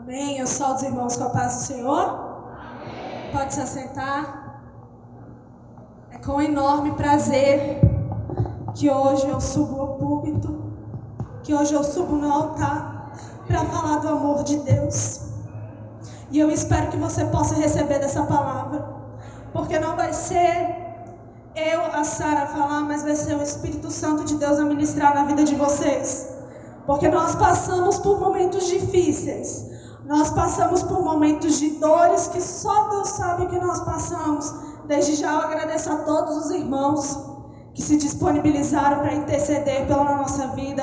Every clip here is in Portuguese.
Amém. Eu saúdo os irmãos com a paz do Senhor. Amém. Pode se assentar. É com enorme prazer que hoje eu subo ao púlpito, que hoje eu subo no altar para falar do amor de Deus. E eu espero que você possa receber dessa palavra, porque não vai ser eu, a Sara, falar, mas vai ser o Espírito Santo de Deus a ministrar na vida de vocês. Porque nós passamos por momentos difíceis, nós passamos por momentos de dores que só Deus sabe que nós passamos. Desde já eu agradeço a todos os irmãos que se disponibilizaram para interceder pela nossa vida,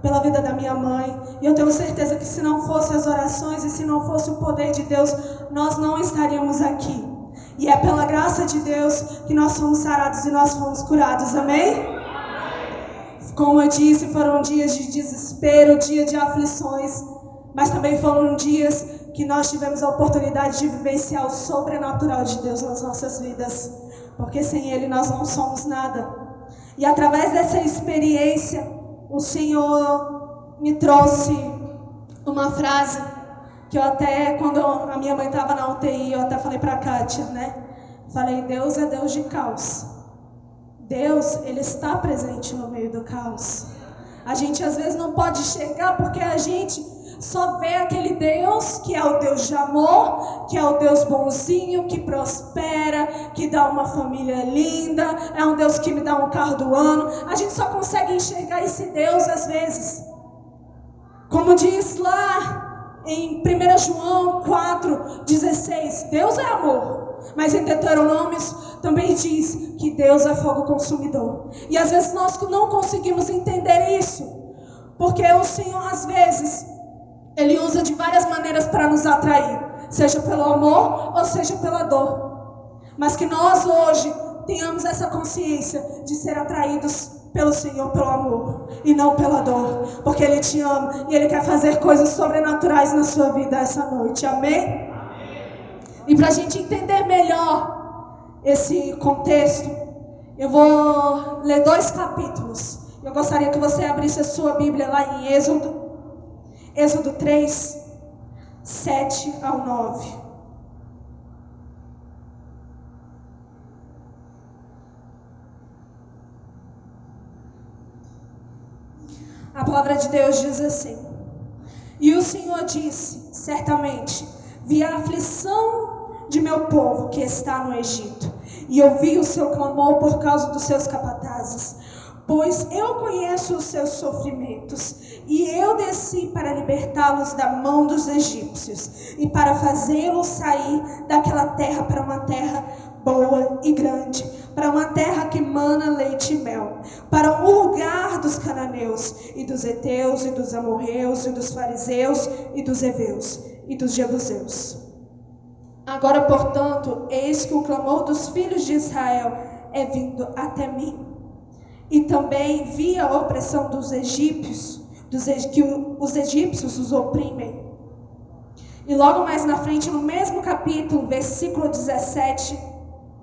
pela vida da minha mãe. E eu tenho certeza que se não fossem as orações e se não fosse o poder de Deus, nós não estaríamos aqui. E é pela graça de Deus que nós fomos sarados e nós fomos curados, amém? Como eu disse, foram dias de desespero, dia de aflições, mas também foram dias que nós tivemos a oportunidade de vivenciar o sobrenatural de Deus nas nossas vidas, porque sem Ele nós não somos nada. E através dessa experiência, o Senhor me trouxe uma frase que eu até, quando a minha mãe estava na UTI, eu até falei para a Kátia, né? Falei, Deus é Deus de caos. Deus, Ele está presente no meio do caos. A gente às vezes não pode enxergar porque a gente só vê aquele Deus que é o Deus de amor, que é o Deus bonzinho, que prospera, que dá uma família linda, é um Deus que me dá um carro do ano. A gente só consegue enxergar esse Deus às vezes. Como diz lá em 1 João 4,16, Deus é amor. Mas em Deuteronômio também diz que Deus é fogo consumidor. E às vezes nós não conseguimos entender isso, porque o Senhor às vezes Ele usa de várias maneiras para nos atrair, seja pelo amor ou seja pela dor. Mas que nós hoje tenhamos essa consciência de ser atraídos pelo Senhor, pelo amor e não pela dor, porque Ele te ama e Ele quer fazer coisas sobrenaturais na sua vida essa noite, amém? E para a gente entender melhor esse contexto, eu vou ler 2 capítulos. Eu gostaria que você abrisse a sua Bíblia lá em Êxodo 3, 7 ao 9. A palavra de Deus diz assim: E o Senhor disse, certamente, vi a aflição de meu povo que está no Egito, e ouvi o seu clamor por causa dos seus capatazes, pois eu conheço os seus sofrimentos, e eu desci para libertá-los da mão dos egípcios, e para fazê-los sair daquela terra para uma terra boa e grande, para uma terra que mana leite e mel, para um lugar dos cananeus, e dos heteus, e dos amorreus, e dos fariseus, e dos heveus, e dos jebuseus. Agora, portanto, eis que o clamor dos filhos de Israel é vindo até mim. E também vi a opressão dos egípcios, que os egípcios os oprimem. E logo mais na frente, no mesmo capítulo, versículo 17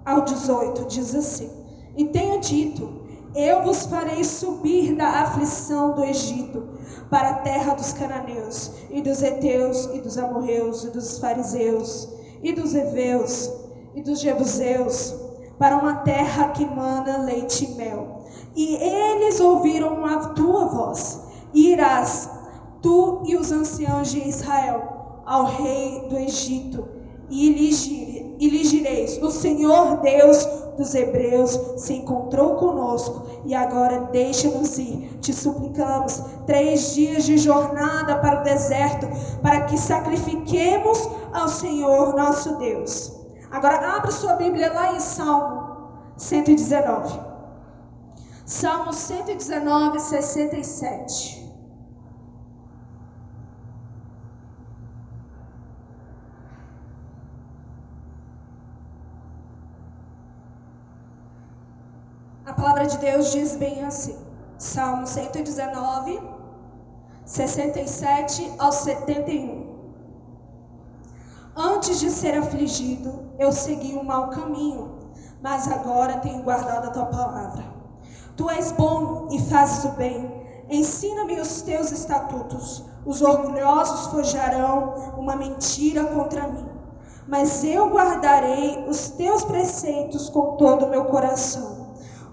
ao 18, diz assim: E tenho dito, eu vos farei subir da aflição do Egito para a terra dos cananeus, e dos heteus, e dos amorreus, e dos fariseus, e dos heveus, e dos jebuseus, para uma terra que mana leite e mel. E eles ouviram a tua voz, e irás, tu e os anciãos de Israel, ao rei do Egito, e lhe direis: o Senhor Deus dos hebreus se encontrou conosco, e agora deixa-nos ir, te suplicamos, 3 dias de jornada para o deserto, para que sacrifiquemos ao Senhor nosso Deus. Agora abra sua Bíblia lá em Salmo 119. Salmo 119, 67. A palavra de Deus diz bem assim, Salmo 119, 67 ao 71. Antes de ser afligido, eu segui um mau caminho, mas agora tenho guardado a tua palavra. Tu és bom e fazes o bem, ensina-me os teus estatutos. Os orgulhosos forjarão uma mentira contra mim, mas eu guardarei os teus preceitos com todo o meu coração.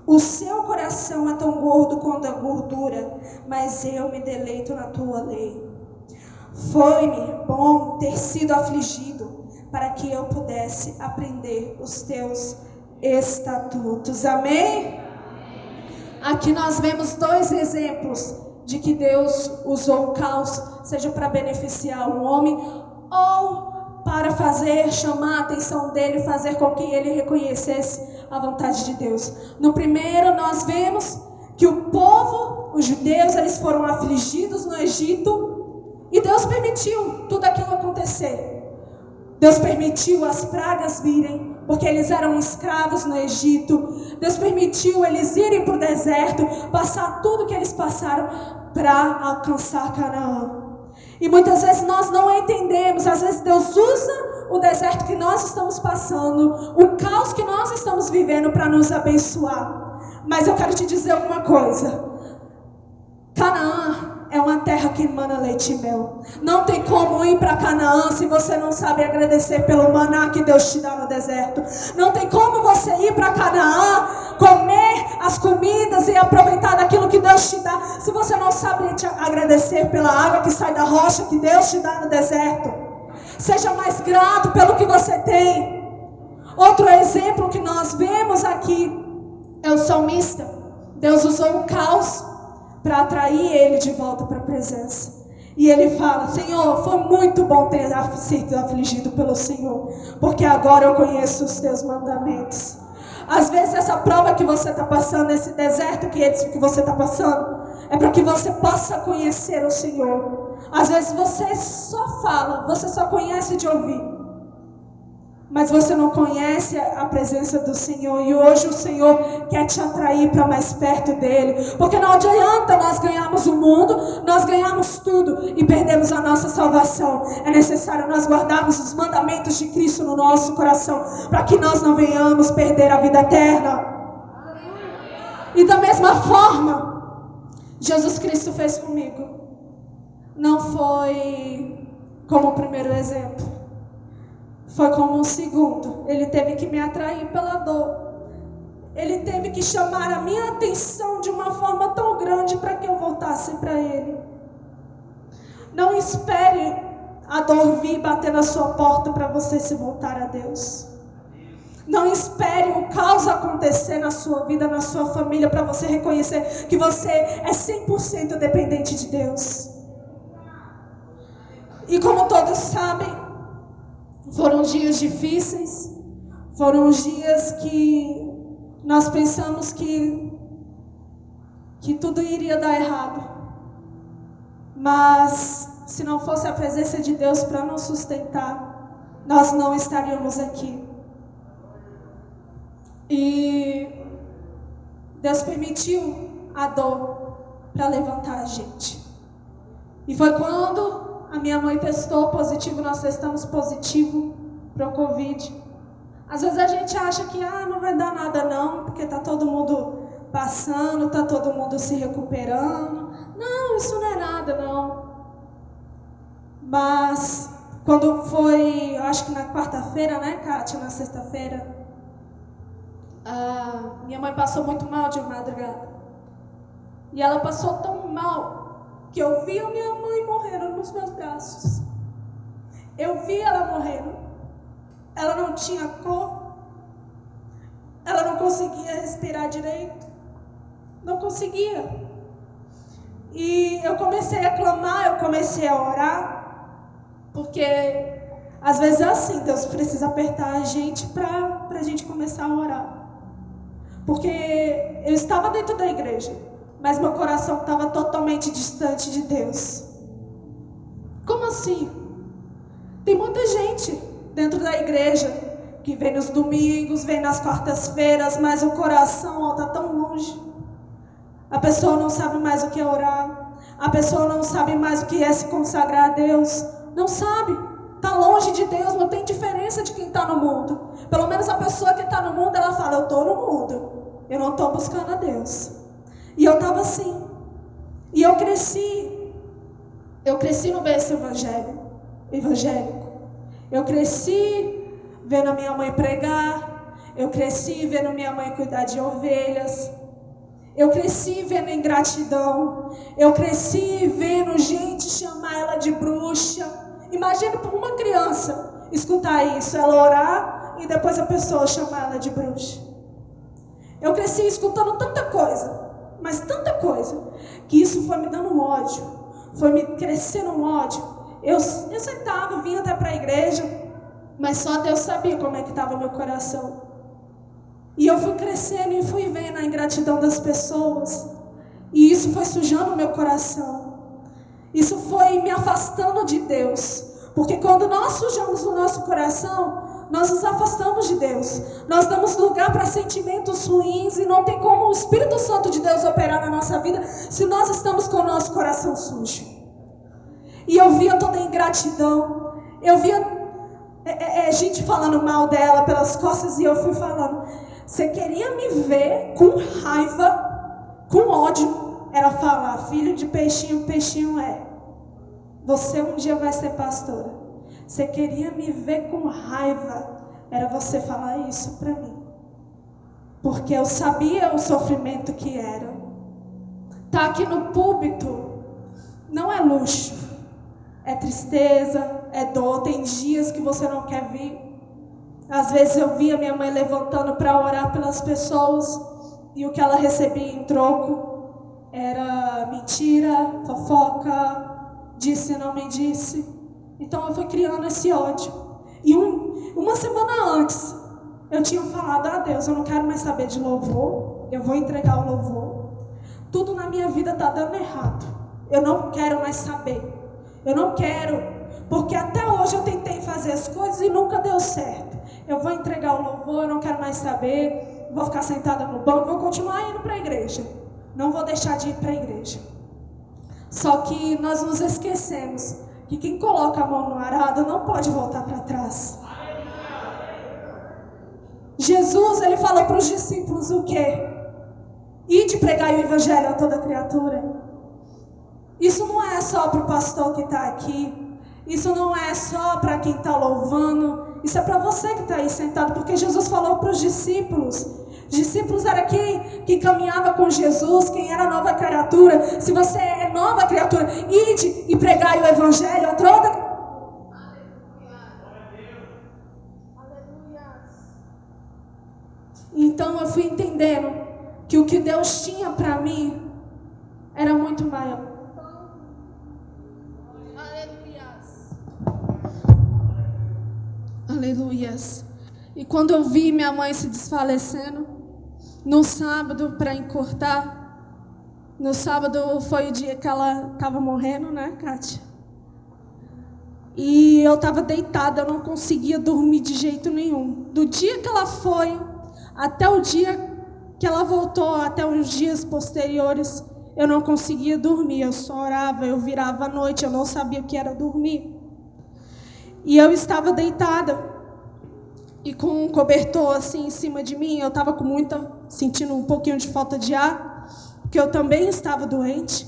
O seu coração é tão gordo quanto a gordura, mas eu me deleito na tua lei. Foi-me bom ter sido afligido, para que eu pudesse aprender os teus estatutos. Amém? Aqui nós vemos dois exemplos de que Deus usou o caos, seja para beneficiar o homem ou para chamar a atenção dele, fazer com que ele reconhecesse a vontade de Deus. No primeiro nós vemos que o povo, os judeus, eles foram afligidos no Egito e Deus permitiu tudo aquilo acontecer. Deus permitiu as pragas virem, porque eles eram escravos no Egito. Deus permitiu eles irem para o deserto, passar tudo que eles passaram para alcançar Canaã. E muitas vezes nós não entendemos. Às vezes Deus usa o deserto que nós estamos passando, o caos que nós estamos vivendo para nos abençoar. Mas eu quero te dizer uma coisa: Canaã é uma terra que emana leite e mel. Não tem como ir para Canaã se você não sabe agradecer pelo maná que Deus te dá no deserto. Não tem como você ir para Canaã, comer as comidas e aproveitar daquilo que Deus te dá, se você não sabe agradecer pela água que sai da rocha que Deus te dá no deserto. Seja mais grato pelo que você tem. Outro exemplo que nós vemos aqui é o salmista. Deus usou o caos para atrair ele de volta para a presença. E ele fala: Senhor, foi muito bom ter sido afligido pelo Senhor, porque agora eu conheço os teus mandamentos. Às vezes essa prova que você está passando, esse deserto que você está passando, é para que você possa conhecer o Senhor. Às vezes você só fala, você só conhece de ouvir, mas você não conhece a presença do Senhor. E hoje o Senhor quer te atrair para mais perto dele. Porque não adianta nós ganharmos o mundo, nós ganharmos tudo e perdemos a nossa salvação. É necessário nós guardarmos os mandamentos de Cristo no nosso coração, para que nós não venhamos perder a vida eterna. E da mesma forma, Jesus Cristo fez comigo. Não foi como o primeiro exemplo, foi como um segundo. Ele teve que me atrair pela dor. Ele teve que chamar a minha atenção de uma forma tão grande para que eu voltasse para Ele. Não espere a dor vir bater na sua porta para você se voltar a Deus. Não espere o caos acontecer na sua vida, na sua família, para você reconhecer que você é 100% dependente de Deus. E como todos sabem, foram dias difíceis, foram dias que nós pensamos que tudo iria dar errado. Mas se não fosse a presença de Deus para nos sustentar, nós não estaríamos aqui. E Deus permitiu a dor para levantar a gente. E foi quando a minha mãe testou positivo, nós testamos positivo para o Covid. Às vezes a gente acha que não vai dar nada não, porque está todo mundo passando, está todo mundo se recuperando. Não, isso não é nada não. Mas quando foi, eu acho que na quarta-feira, né, Kátia, na sexta-feira, minha mãe passou muito mal de madrugada. E ela passou tão mal que eu vi a minha mãe morrendo nos meus braços. Eu vi ela morrendo. Ela não tinha cor. Ela não conseguia respirar direito. Não conseguia. E eu comecei a clamar, eu comecei a orar. Porque às vezes é assim, Deus precisa apertar a gente para a gente começar a orar. Porque eu estava dentro da igreja, mas meu coração estava totalmente distante de Deus. Como assim? Tem muita gente dentro da igreja que vem nos domingos, vem nas quartas-feiras, mas o coração está tão longe. A pessoa não sabe mais o que é orar. A pessoa não sabe mais o que é se consagrar a Deus. Não sabe. Está longe de Deus, não tem diferença de quem está no mundo. Pelo menos a pessoa que está no mundo, ela fala: eu estou no mundo, eu não estou buscando a Deus. E eu estava assim. E eu cresci Eu cresci no berço evangélico. Eu cresci vendo a minha mãe pregar. Eu cresci vendo minha mãe cuidar de ovelhas. Eu cresci vendo ingratidão. Eu cresci vendo gente chamar ela de bruxa. Imagina para uma criança escutar isso, ela orar e depois a pessoa chamar ela de bruxa. Eu cresci escutando tanta coisa, mas tanta coisa, que isso foi me dando um ódio, foi me crescendo um ódio. Eu sentava, vinha até para a igreja, mas só Deus sabia como é que estava meu coração. E eu fui crescendo e fui vendo a ingratidão das pessoas, e isso foi sujando meu coração. Isso foi me afastando de Deus, porque quando nós sujamos o nosso coração, nós nos afastamos de Deus. Nós damos lugar para sentimentos ruins e não tem como o Espírito Santo de Deus operar na nossa vida se nós estamos com o nosso coração sujo. E eu via toda a ingratidão. Eu via gente falando mal dela pelas costas e eu fui falando. Você queria me ver com raiva, com ódio? Era falar, filho de peixinho, peixinho é. Você um dia vai ser pastora. Você queria me ver com raiva, era você falar isso para mim. Porque eu sabia o sofrimento que era. Tá aqui no púlpito não é luxo, é tristeza, é dor. Tem dias que você não quer vir. Às vezes eu via minha mãe levantando para orar pelas pessoas e o que ela recebia em troco era mentira, fofoca, disse não me disse. Então eu fui criando esse ódio. E uma semana antes, eu tinha falado, Deus, eu não quero mais saber de louvor. Eu vou entregar o louvor. Tudo na minha vida está dando errado. Eu não quero mais saber. Eu não quero. Porque até hoje eu tentei fazer as coisas e nunca deu certo. Eu vou entregar o louvor, eu não quero mais saber. Vou ficar sentada no banco, vou continuar indo para a igreja. Não vou deixar de ir para a igreja. Só que nós nos esquecemos que quem coloca a mão no arado não pode voltar para trás. Jesus, ele falou para os discípulos o quê? Ide pregar o evangelho a toda criatura. Isso não é só para o pastor que está aqui. Isso não é só para quem está louvando. Isso é para você que está aí sentado. Porque Jesus falou para os discípulos. Discípulos era quem caminhava com Jesus, quem era nova criatura. Se você é nova criatura, ide e pregai o evangelho a toda. Então eu fui entendendo que o que Deus tinha para mim era muito maior. Aleluias. E quando eu vi minha mãe se desfalecendo, no sábado, para encurtar, no sábado foi o dia que ela estava morrendo, né, Kátia? E eu estava deitada, eu não conseguia dormir de jeito nenhum. Do dia que ela foi, até o dia que ela voltou, até os dias posteriores, eu não conseguia dormir. Eu só orava, eu virava à noite, eu não sabia o que era dormir. E eu estava deitada. E com um cobertor assim em cima de mim, eu estava sentindo um pouquinho de falta de ar, porque eu também estava doente.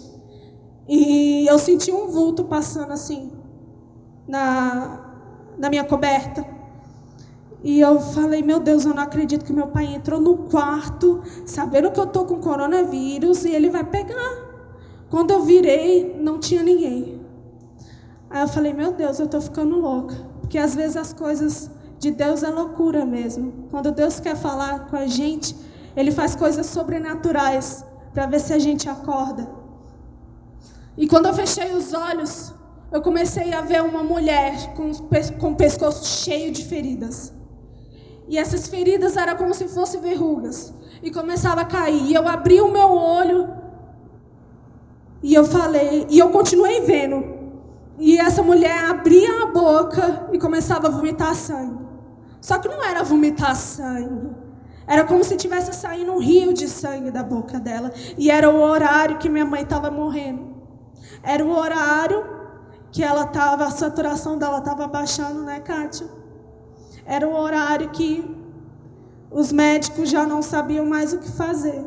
E eu senti um vulto passando assim na minha coberta. E eu falei, meu Deus, eu não acredito que meu pai entrou no quarto, sabendo que eu estou com coronavírus e ele vai pegar. Quando eu virei, não tinha ninguém. Aí eu falei, meu Deus, eu estou ficando louca. Porque às vezes as coisas de Deus é loucura mesmo. Quando Deus quer falar com a gente, Ele faz coisas sobrenaturais para ver se a gente acorda. E quando eu fechei os olhos, eu comecei a ver uma mulher com o pescoço cheio de feridas. E essas feridas eram como se fossem verrugas. E começava a cair. E eu abri o meu olho. E eu falei, e eu continuei vendo. E essa mulher abria a boca e começava a vomitar sangue. Só que não era vomitar sangue. Era como se tivesse saindo um rio de sangue da boca dela. E era o horário que minha mãe estava morrendo. Era o horário que a saturação dela estava baixando, né, Kátia? Era o horário que os médicos já não sabiam mais o que fazer.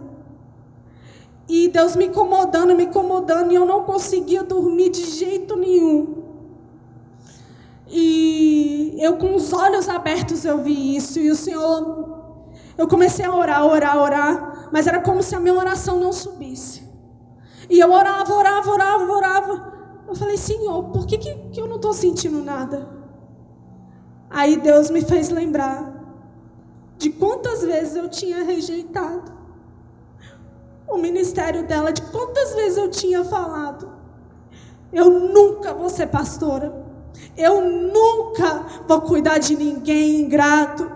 E Deus me incomodando, e eu não conseguia dormir de jeito nenhum. E eu com os olhos abertos eu vi isso, e o Senhor, eu comecei a orar, mas era como se a minha oração não subisse. E eu orava. Eu falei, Senhor, por que eu não estou sentindo nada? Aí Deus me fez lembrar de quantas vezes eu tinha rejeitado o ministério dela, de quantas vezes eu tinha falado, eu nunca vou ser pastora, eu nunca vou cuidar de ninguém ingrato.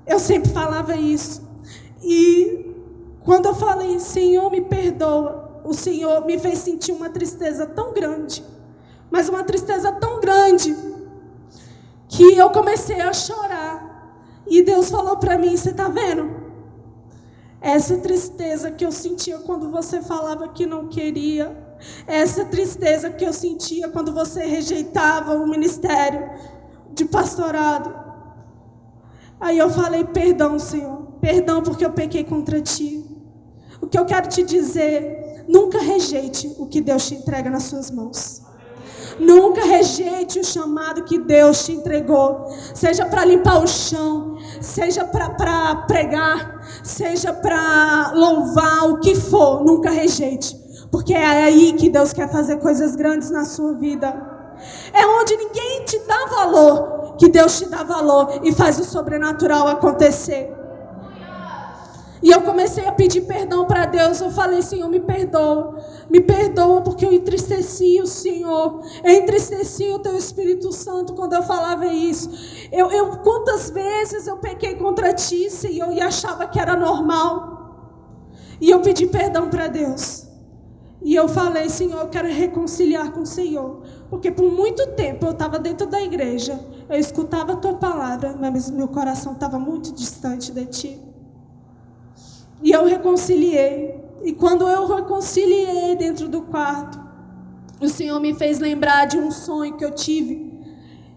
Eu sempre falava isso. E quando eu falei, Senhor, me perdoa, o Senhor me fez sentir uma tristeza tão grande, mas uma tristeza tão grande, que eu comecei a chorar. E Deus falou para mim, você está vendo? Essa tristeza que eu sentia quando você falava que não queria, essa tristeza que eu sentia quando você rejeitava o ministério de pastorado. Aí eu falei, perdão, Senhor, perdão porque eu pequei contra ti. O que eu quero te dizer, nunca rejeite o que Deus te entrega nas suas mãos. Nunca rejeite o chamado que Deus te entregou, seja para limpar o chão, seja para pregar, seja para louvar, o que for, nunca rejeite, porque é aí que Deus quer fazer coisas grandes na sua vida. É onde ninguém te dá valor, que Deus te dá valor e faz o sobrenatural acontecer. E eu comecei a pedir perdão para Deus. Eu falei, Senhor, me perdoa porque eu entristeci o Senhor, eu entristeci o Teu Espírito Santo quando eu falava isso. Quantas vezes eu pequei contra Ti, Senhor, e achava que era normal. E eu pedi perdão para Deus. E eu falei, Senhor, eu quero reconciliar com o Senhor, porque por muito tempo eu estava dentro da igreja, eu escutava a Tua palavra, mas meu coração estava muito distante de Ti. E eu reconciliei. E quando eu reconciliei dentro do quarto, o Senhor me fez lembrar de um sonho que eu tive.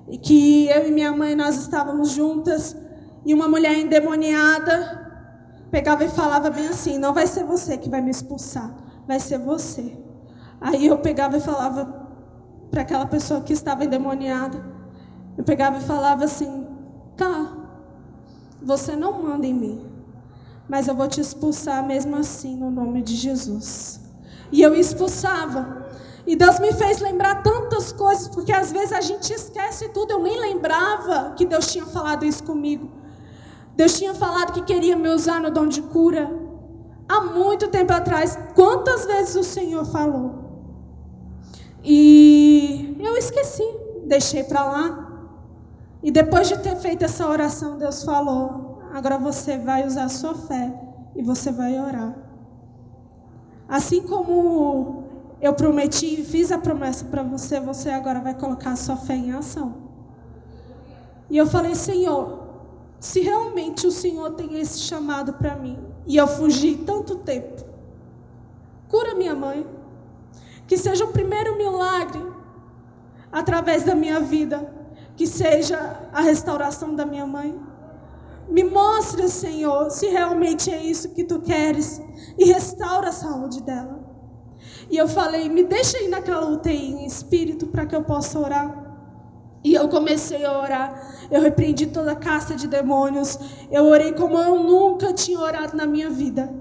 E que eu e minha mãe, nós estávamos juntas. E uma mulher endemoniada pegava e falava bem assim, não vai ser você que vai me expulsar, vai ser você. Aí eu pegava e falava para aquela pessoa que estava endemoniada. Eu pegava e falava assim, tá, você não manda em mim, mas eu vou te expulsar mesmo assim, no nome de Jesus. E eu expulsava. E Deus me fez lembrar tantas coisas, porque às vezes a gente esquece tudo. Eu nem lembrava que Deus tinha falado isso comigo. Deus tinha falado que queria me usar no dom de cura. Há muito tempo atrás. Quantas vezes o Senhor falou? E eu esqueci. Deixei para lá. E depois de ter feito essa oração, Deus falou, agora você vai usar a sua fé e você vai orar. Assim como eu prometi e fiz a promessa para você, você agora vai colocar a sua fé em ação. E eu falei, Senhor, se realmente o Senhor tem esse chamado para mim, e eu fugi tanto tempo, cura minha mãe, que seja o primeiro milagre através da minha vida, que seja a restauração da minha mãe. Me mostra, Senhor, se realmente é isso que Tu queres, e restaura a saúde dela. E eu falei, me deixa ir naquela UTI em espírito para que eu possa orar. E eu comecei a orar, eu repreendi toda a casta de demônios, eu orei como eu nunca tinha orado na minha vida.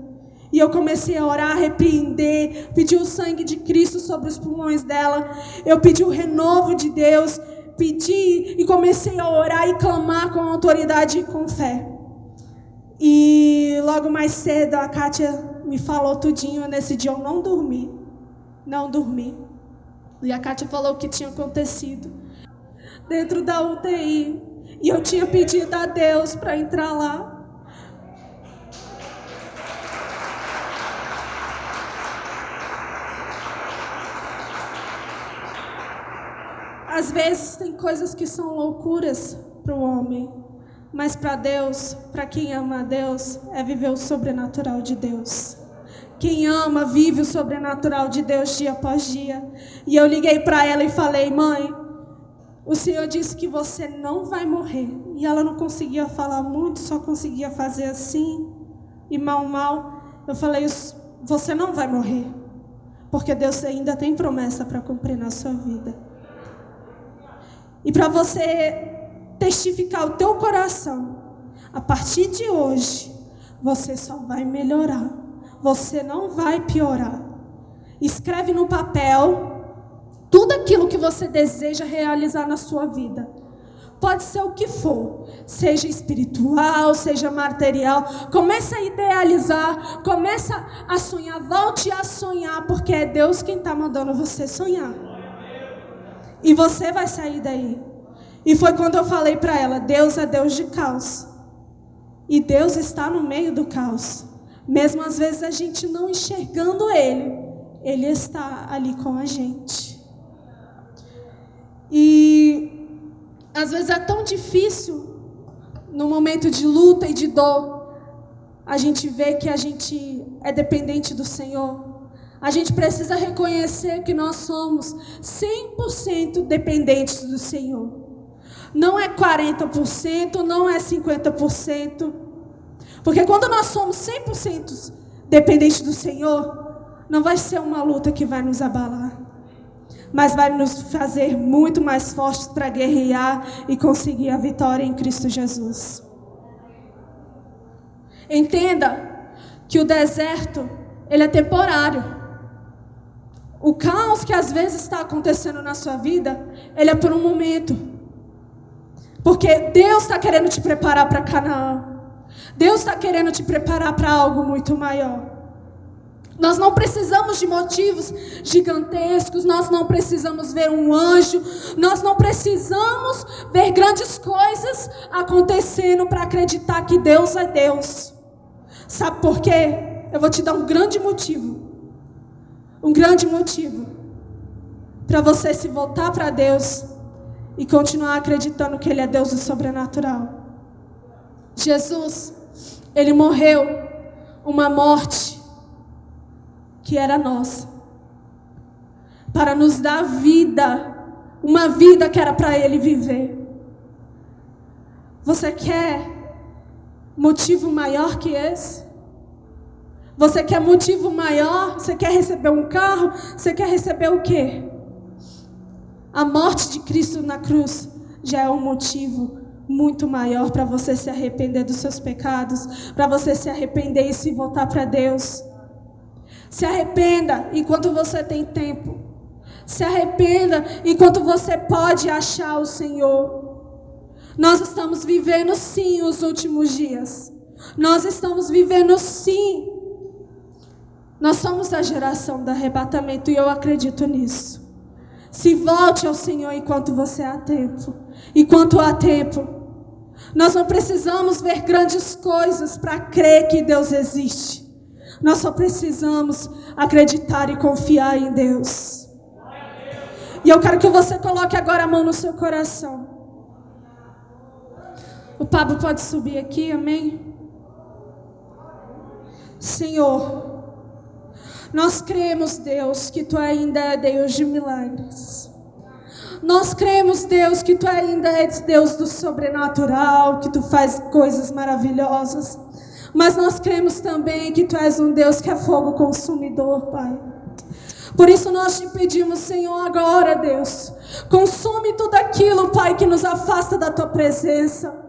E eu comecei a orar, repreender, pedir o sangue de Cristo sobre os pulmões dela, eu pedi o renovo de Deus, pedi e comecei a orar e clamar com autoridade e com fé. E logo mais cedo a Kátia me falou tudinho. Nesse dia eu não dormi. E a Kátia falou o que tinha acontecido dentro da UTI. E eu tinha pedido a Deus para entrar lá. Às vezes tem coisas que são loucuras para o homem, mas para Deus, para quem ama a Deus, é viver o sobrenatural de Deus. Quem ama, vive o sobrenatural de Deus dia após dia. E eu liguei para ela e falei, mãe, o Senhor disse que você não vai morrer. E ela não conseguia falar muito, só conseguia fazer assim, e mal. Eu falei, você não vai morrer. Porque Deus ainda tem promessa para cumprir na sua vida. E para você testificar o teu coração, a partir de hoje, você só vai melhorar. Você não vai piorar. Escreve no papel tudo aquilo que você deseja realizar na sua vida. Pode ser o que for, seja espiritual, seja material. Começa a idealizar, começa a sonhar, volte a sonhar, porque é Deus quem está mandando você sonhar. E você vai sair daí. E foi quando eu falei para ela, Deus é Deus de caos. E Deus está no meio do caos. Mesmo às vezes a gente não enxergando Ele está ali com a gente. E às vezes é tão difícil, no momento de luta e de dor, a gente vê que a gente é dependente do Senhor. A gente precisa reconhecer que nós somos 100% dependentes do Senhor. Não é 40%, não é 50%. Porque quando nós somos 100% dependentes do Senhor, não vai ser uma luta que vai nos abalar. Mas vai nos fazer muito mais fortes para guerrear e conseguir a vitória em Cristo Jesus. Entenda que o deserto, ele é temporário. O caos que às vezes está acontecendo na sua vida, ele é por um momento. Porque Deus está querendo te preparar para Canaã. Deus está querendo te preparar para algo muito maior. Nós não precisamos de motivos gigantescos, nós não precisamos ver um anjo, nós não precisamos ver grandes coisas acontecendo para acreditar que Deus é Deus. Sabe por quê? Eu vou te dar um grande motivo para você se voltar para Deus e continuar acreditando que Ele é Deus do sobrenatural. Jesus, Ele morreu uma morte que era nossa, para nos dar vida, uma vida que era para Ele viver. Você quer motivo maior que esse? Você quer motivo maior? Você quer receber um carro? Você quer receber o quê? A morte de Cristo na cruz já é um motivo muito maior para você se arrepender dos seus pecados, para você se arrepender e se voltar para Deus. Se arrependa enquanto você tem tempo. Se arrependa enquanto você pode achar o Senhor. Nós estamos vivendo sim os últimos dias. Nós estamos vivendo sim. Nós somos a geração do arrebatamento e eu acredito nisso. Se volte ao Senhor enquanto você há tempo. Enquanto há tempo. Nós não precisamos ver grandes coisas para crer que Deus existe. Nós só precisamos acreditar e confiar em Deus. E eu quero que você coloque agora a mão no seu coração. O Pablo pode subir aqui, amém? Senhor, nós cremos, Deus, que Tu ainda é Deus de milagres. Nós cremos, Deus, que Tu ainda és Deus do sobrenatural, que Tu faz coisas maravilhosas. Mas nós cremos também que Tu és um Deus que é fogo consumidor, Pai. Por isso nós te pedimos, Senhor, agora, Deus, consome tudo aquilo, Pai, que nos afasta da Tua presença.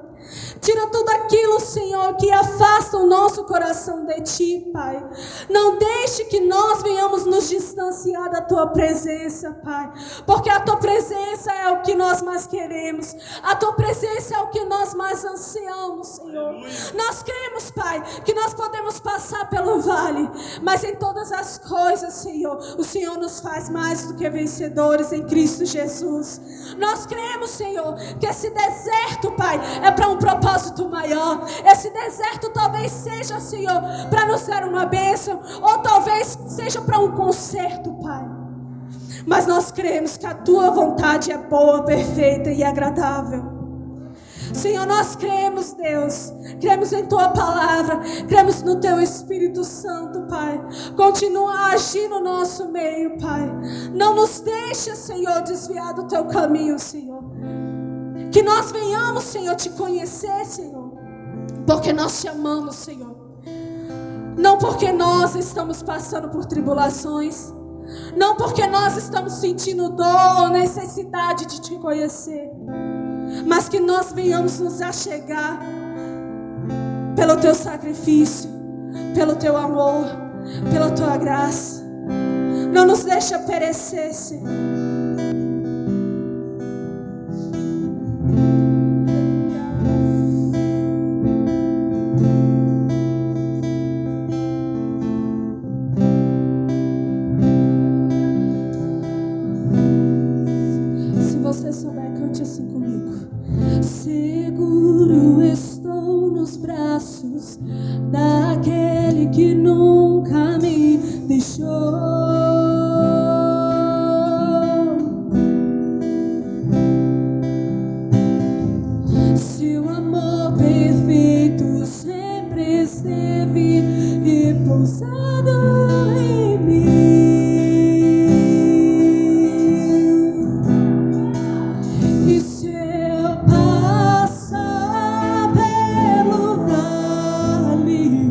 Tira tudo aquilo, Senhor, que afasta o nosso coração de Ti, Pai. Não deixe que nós venhamos nos distanciar da Tua presença, Pai. Porque a Tua presença é o que nós mais queremos. A Tua presença é o que nós mais ansiamos, Senhor. Nós cremos, Pai, que nós podemos passar pelo vale. Mas em todas as coisas, Senhor, o Senhor nos faz mais do que vencedores em Cristo Jesus. Nós cremos, Senhor, que esse deserto, Pai, é para um propósito maior. Esse deserto talvez seja, Senhor, para nos dar uma bênção, ou talvez seja para um conserto, Pai. Mas nós cremos que a Tua vontade é boa, perfeita e agradável. Senhor, nós cremos, Deus, cremos em Tua palavra, cremos no Teu Espírito Santo, Pai. Continua a agir no nosso meio, Pai. Não nos deixa, Senhor, desviar do Teu caminho, Senhor. Que nós venhamos, Senhor, Te conhecer, Senhor, porque nós Te amamos, Senhor. Não porque nós estamos passando por tribulações, não porque nós estamos sentindo dor ou necessidade de te conhecer, mas que nós venhamos nos achegar pelo teu sacrifício, pelo teu amor, pela tua graça. Não nos deixa perecer, Senhor. Se você souber, cante assim comigo. Seguro estou nos braços daquele que nunca me deixou. Se o amor perfeito sempre esteve e pousado em mim, e se eu passar pelo vale,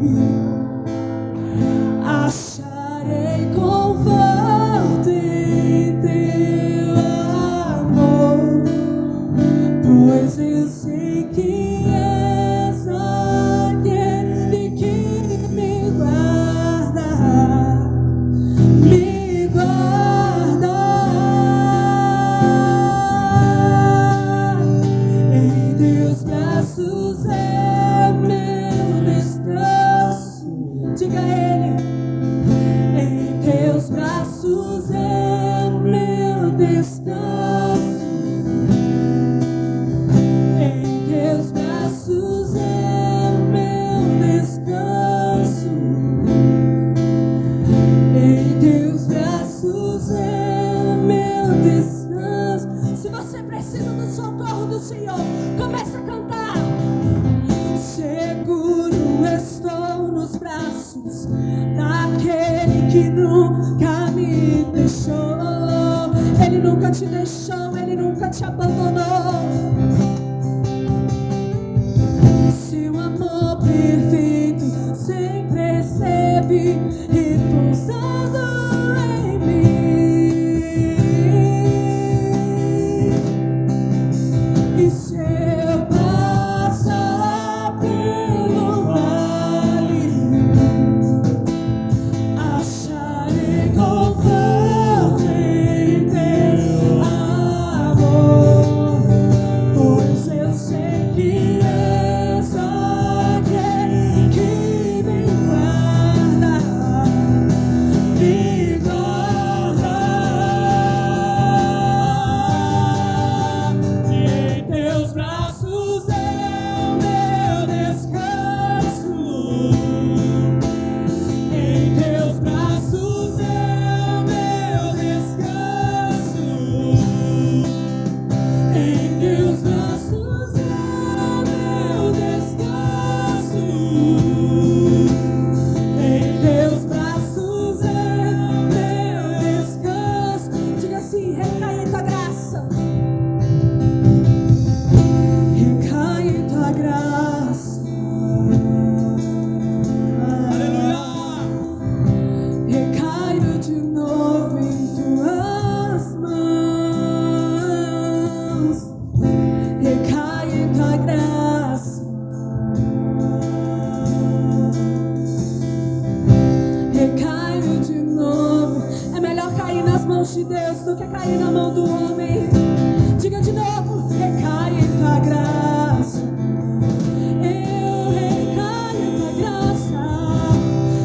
acharei conforto em teu amor, pois eu sei que és aquele que me guarda em teus braços é meu descanso. Diga a Ele, em teus braços é meu descanso. Em teus braços é meu descanso. Em teus braços é meu descanso. Se você precisa do socorro do Senhor, comece a cantar. Seguro estou nos braços daquele que nunca me deixou. Ele nunca te deixou, Ele nunca te abandonou. Seu amor perfeito sempre esteve repousado em mim. E se eu passar pelo vale, acharei conforto em teu amor, pois eu sei que és aquele que me guarda em teus braços é o meu descanso. Em teus braços é o meu descanso. Em teus braços é o meu descanso. Em teus braços é o meu descanso. Diga assim: recai em tua graça. Recai em tua graça. Recaio de novo em tuas mãos. Recai em tua graça. Recaio de novo. É melhor cair nas mãos de Deus do que cair na mão do homem. Diga de novo: recai em tua graça. Eu recaio em tua graça.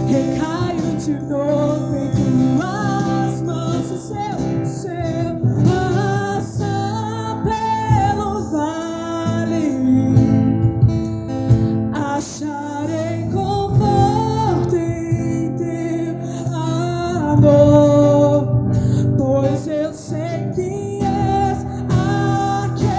Recaio de novo em tuas mãos. Se eu passar pelo vale, acharei conforto em teu amor, pois eu sei que és aquele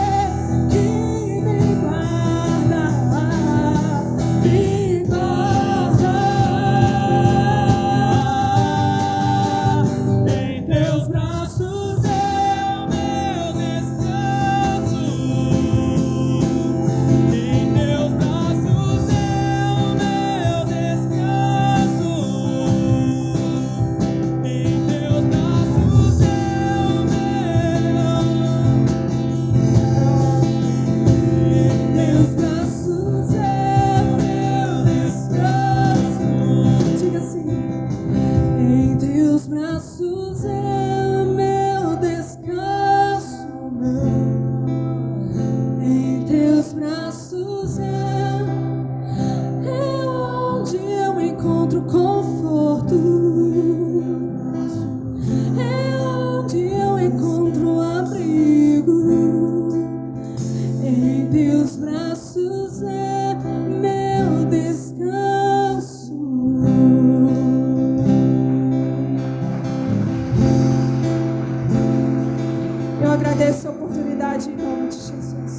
misericórdia em nome de Jesus.